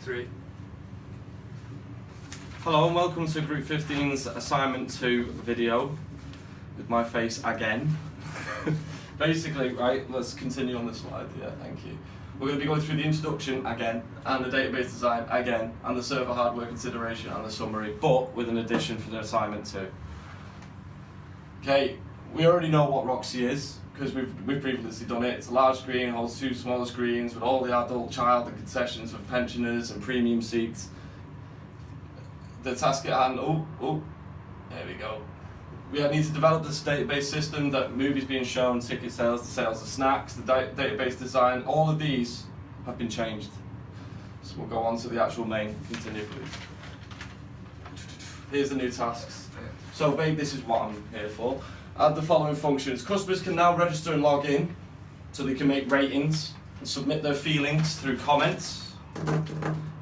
3. Hello and welcome to Group 15's Assignment 2 video with my face again. Basically, right, let's continue on this slide. Yeah, thank you. We're going to be going through the introduction again, and the database design again, and the server hardware consideration and the summary, but with an addition for the Assignment 2. Okay, we already know what Roxy is, because we've previously done it. It's a large screen, holds 2 smaller screens with all the adult, child and concessions for pensioners and premium seats. The task at hand, there we go. We need to develop this database system that movies being shown, ticket sales, the sales of snacks, the database design, all of these have been changed. So we'll go on to the actual main. Continue, please. Here's the new tasks. So this is what I'm here for. Add the following functions. Customers can now register and log in so they can make ratings and submit their feelings through comments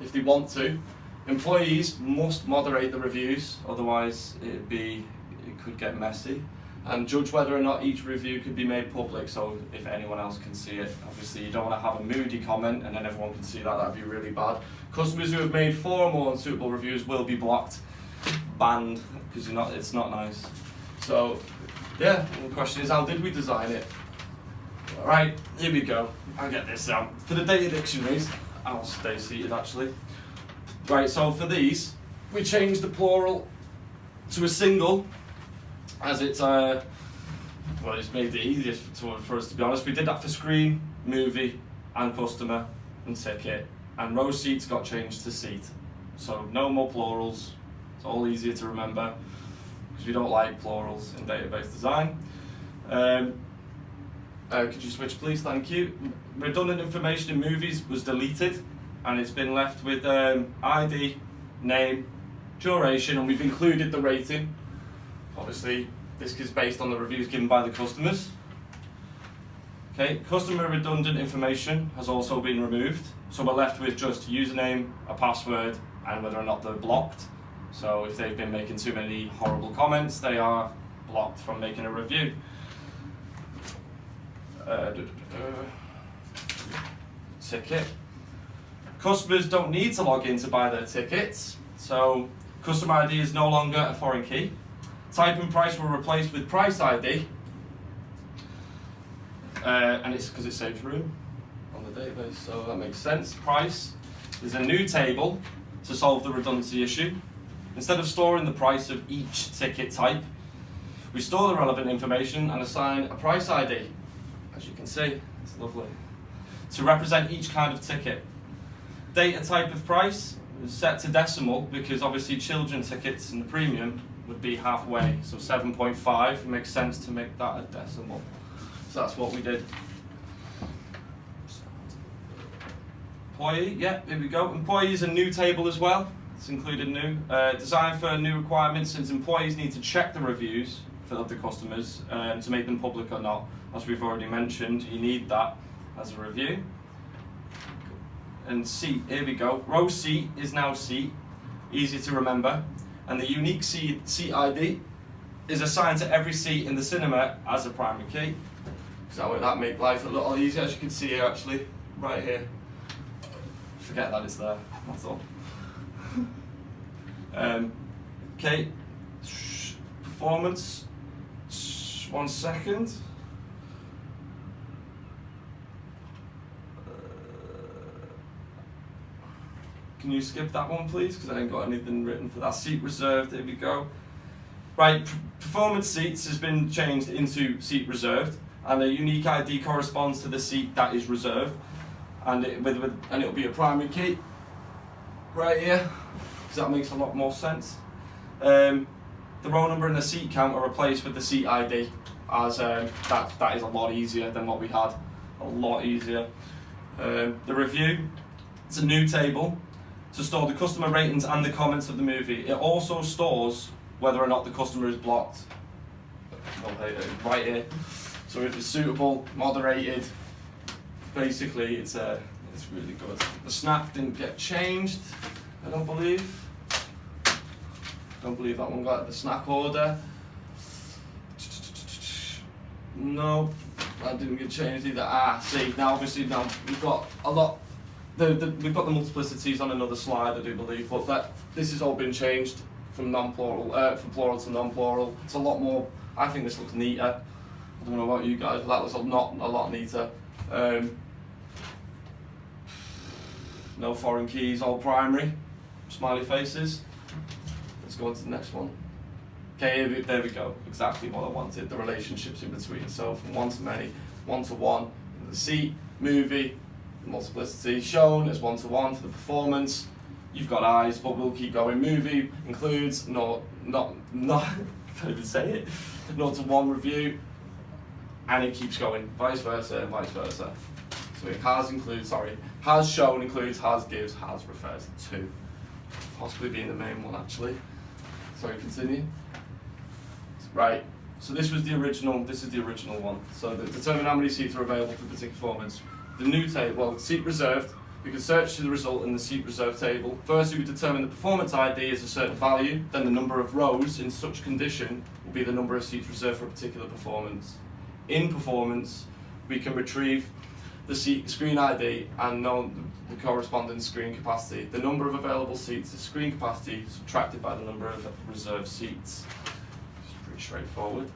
if they want to. Employees must moderate the reviews, otherwise it could get messy, and judge whether or not each review could be made public, so if anyone else can see it. Obviously you don't want to have a moody comment and then everyone can see that, that'd be really bad. Customers who have made 4 or more unsuitable reviews will be blocked, banned, because it's not nice. So yeah, the question is, how did we design it? Alright, here we go. I'll get this out. For the data dictionaries, I'll stay seated actually. Right, so for these, we changed the plural to a single, as it's it's made it easiest for us, to be honest. We did that for screen, movie, and customer, and ticket, and row seats got changed to seat. So no more plurals, it's all easier to remember, because we don't like plurals in database design. Could you switch please, thank you. Redundant information in movies was deleted, and it's been left with ID, name, duration, and we've included the rating. Obviously, this is based on the reviews given by the customers. Okay, customer redundant information has also been removed, so we're left with just username, a password, and whether or not they're blocked. So if they've been making too many horrible comments, they are blocked from making a review. Ticket. Customers don't need to log in to buy their tickets, so customer ID is no longer a foreign key. Type and price were replaced with price ID, and it's because it saves room on the database, so that makes sense. Price is a new table to solve the redundancy issue. Instead of storing the price of each ticket type, we store the relevant information and assign a price ID. As you can see, it's lovely. To represent each kind of ticket. Data type of price is set to decimal because obviously children tickets in the premium would be halfway, so 7.5. It makes sense to make that a decimal. So that's what we did. Employee, yeah, here we go. Employee is a new table as well. It's included new. Designed for new requirements, since employees need to check the reviews of the customers to make them public or not. As we've already mentioned, you need that as a review. And seat, here we go. Row seat is now seat, easy to remember. And the unique seat ID is assigned to every seat in the cinema as a primary key. So that make life a little easier, as you can see here actually, right here. Forget that it's there, that's all. Okay, performance, 1 second. Can you skip that one please, because I ain't got anything written for that. Seat reserved, there we go. Right, performance seats has been changed into seat reserved, and a unique ID corresponds to the seat that is reserved, and it'll be a primary key right here, because that makes a lot more sense. The row number and the seat count are replaced with the seat ID, as that is a lot easier than what we had, a lot easier. The review, it's a new table to store the customer ratings and the comments of the movie. It also stores whether or not the customer is blocked. Right here. So if it's suitable, moderated, basically it's really good. The snack didn't get changed, I don't believe. Don't believe that one got the snack order. No, that didn't get changed either. See, now obviously now we've got a lot We've got the multiplicities on another slide, I do believe, but this has all been changed from non-plural, from plural to non-plural. It's a lot more. I think this looks neater. I don't know about you guys, but that looks not a lot neater. No foreign keys, all primary. Smiley faces. Let's go on to the next one. Okay, there we go. Exactly what I wanted. The relationships in between. So from one to many, one to one. The seat, movie, multiplicity shown as one to one for the performance. You've got eyes, but we'll keep going. Movie includes not can't even say it. 0 to 1 review, and it keeps going. Vice versa and vice versa. So it has shown includes, has gives, has refers to. Possibly being the main one actually. Sorry, continue. Right. So this was the original. This is the original one. So determine how many seats are available for particular performance. The new table, seat reserved. We can search to the result in the seat reserved table. First, we determine the performance ID as a certain value. Then the number of rows in such condition will be the number of seats reserved for a particular performance. In performance, we can retrieve the seat screen ID and know the corresponding screen capacity. The number of available seats is screen capacity subtracted by the number of reserved seats. It's pretty straightforward.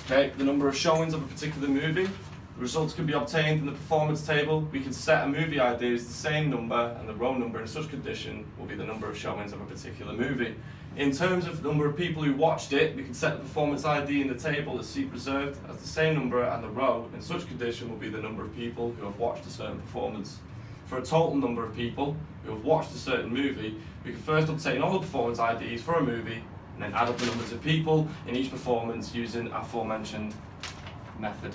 Okay, the number of showings of a particular movie. The results can be obtained in the performance table. We can set a movie ID as the same number, and the row number in such condition will be the number of showings of a particular movie. In terms of the number of people who watched it, we can set the performance ID in the table as seat reserved as the same number, and the row in such condition will be the number of people who have watched a certain performance. For a total number of people who have watched a certain movie, we can first obtain all the performance IDs for a movie, and then add up the numbers of people in each performance using aforementioned method.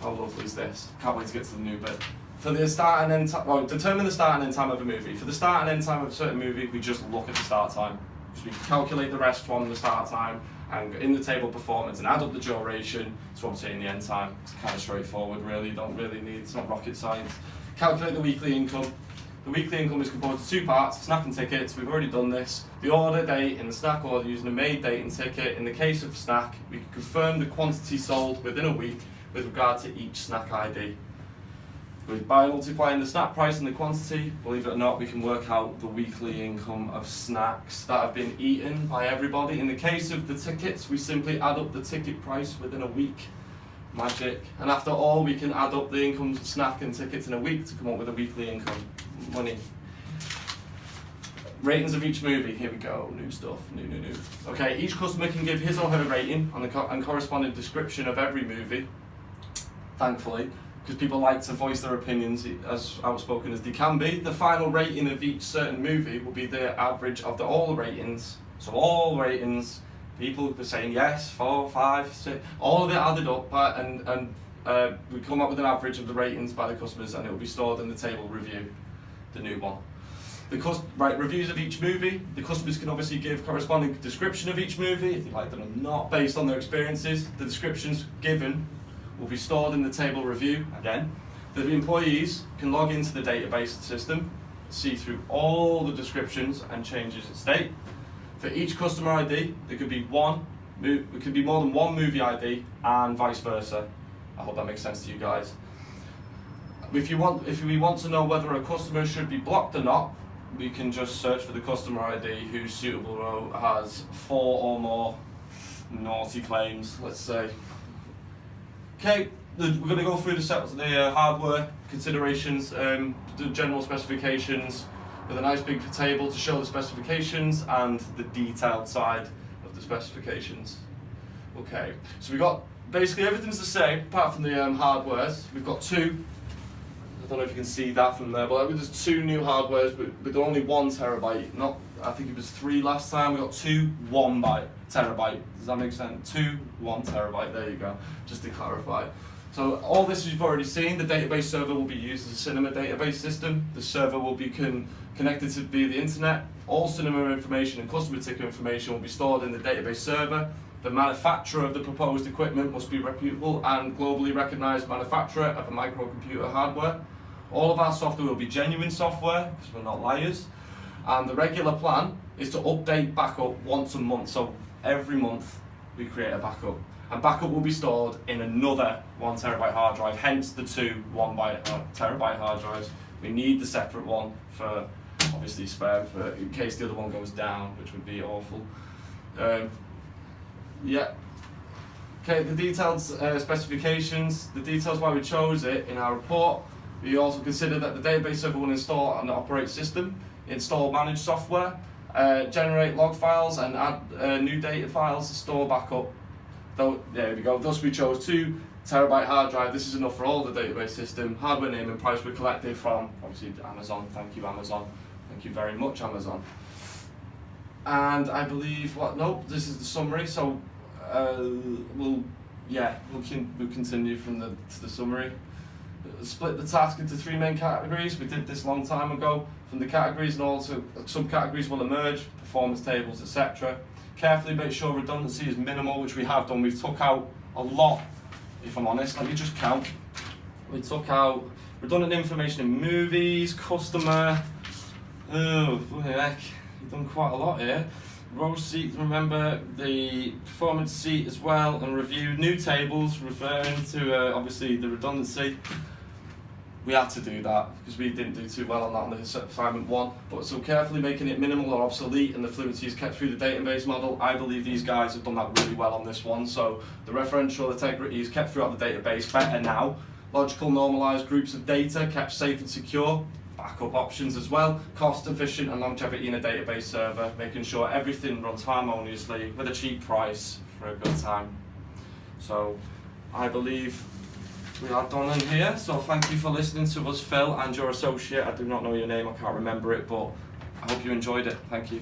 How lovely is this? Can't wait to get to the new bit. For the start and end time, determine the start and end time of a movie. For the start and end time of a certain movie, we just look at the start time. So we calculate the rest from the start time and in the table performance and add up the duration to obtain the end time. It's kind of straightforward, really. You don't really need, it's not rocket science. Calculate the weekly income. The weekly income is composed of 2 parts, snack and tickets. We've already done this. The order date in the snack order using a made date and ticket. In the case of snack, we can confirm the quantity sold within a week with regard to each snack ID. By multiplying the snack price and the quantity, believe it or not, we can work out the weekly income of snacks that have been eaten by everybody. In the case of the tickets, we simply add up the ticket price within a week. Magic. And after all, we can add up the income of snack and tickets in a week to come up with a weekly income. Money. Ratings of each movie. Here we go. New stuff. New. Okay, each customer can give his or her rating and corresponding description of every movie. Thankfully, because people like to voice their opinions as outspoken as they can be. The final rating of each certain movie will be the average of all the ratings. So all ratings, people were saying yes, 4, 5, 6, all of it added up, and we come up with an average of the ratings by the customers, and it will be stored in the table review, the new one. Reviews of each movie. The customers can obviously give corresponding description of each movie, if they like them or not, based on their experiences. The descriptions given will be stored in the table review again. The employees can log into the database system, see through all the descriptions and changes in state. For each customer ID, there could be more than one movie ID and vice versa. I hope that makes sense to you guys. If we want to know whether a customer should be blocked or not, we can just search for the customer ID whose suitable row has 4 or more naughty claims, let's say. Okay, we're going to go through the hardware considerations, the general specifications, with a nice big table to show the specifications and the detailed side of the specifications. Okay, so we've got basically everything's the same apart from the hardwares. We've got 2. I don't know if you can see that from there, but there's 2 new hardwares with only 1 terabyte. Not, I think it was 3 last time. We got 2 1 terabyte. Does that make sense? 2 1 terabyte. There you go. Just to clarify. So all this you've already seen. The database server will be used as a cinema database system. The server will be connected via the internet. All cinema information and customer ticket information will be stored in the database server. The manufacturer of the proposed equipment must be reputable and globally recognized manufacturer of a microcomputer hardware. All of our software will be genuine software, because we're not liars. And the regular plan is to update backup once a month. So every month we create a backup. And backup will be stored in another 1 terabyte hard drive, hence the 2 1 terabyte hard drives. We need the separate one for obviously spare, for in case the other one goes down, which would be awful. Yeah. Okay, the detailed specifications, the details why we chose it in our report. We also consider that the database server will install an operating system, install managed software, generate log files, and add new data files to store backup. There we go. Thus we chose 2 terabyte hard drive. This is enough for all the database system. Hardware name and price were collected from obviously Amazon. Thank you, Amazon. Thank you very much, Amazon. And I believe this is the summary. So we'll continue from the summary. Split the task into 3 main categories. We did this a long time ago. From the categories, and also subcategories will emerge, performance tables, etc. Carefully make sure redundancy is minimal, which we have done. We've took out a lot, if I'm honest. Let me just count. We took out redundant information in movies, customer. Oh, heck, we've done quite a lot here. Row seat, remember the performance seat as well, and review new tables referring to obviously the redundancy. We had to do that because we didn't do too well on that on the assignment 1. But so carefully making it minimal or obsolete and the fluency is kept through the database model. I believe these guys have done that really well on this one. So the referential integrity is kept throughout the database better now. Logical normalized groups of data kept safe and secure. Backup options as well. Cost efficient and longevity in a database server, making sure everything runs harmoniously with a cheap price for a good time. So I believe we are done in here. So thank you for listening to us, Phil, and your associate. I do not know your name, I can't remember it, but I hope you enjoyed it. Thank you.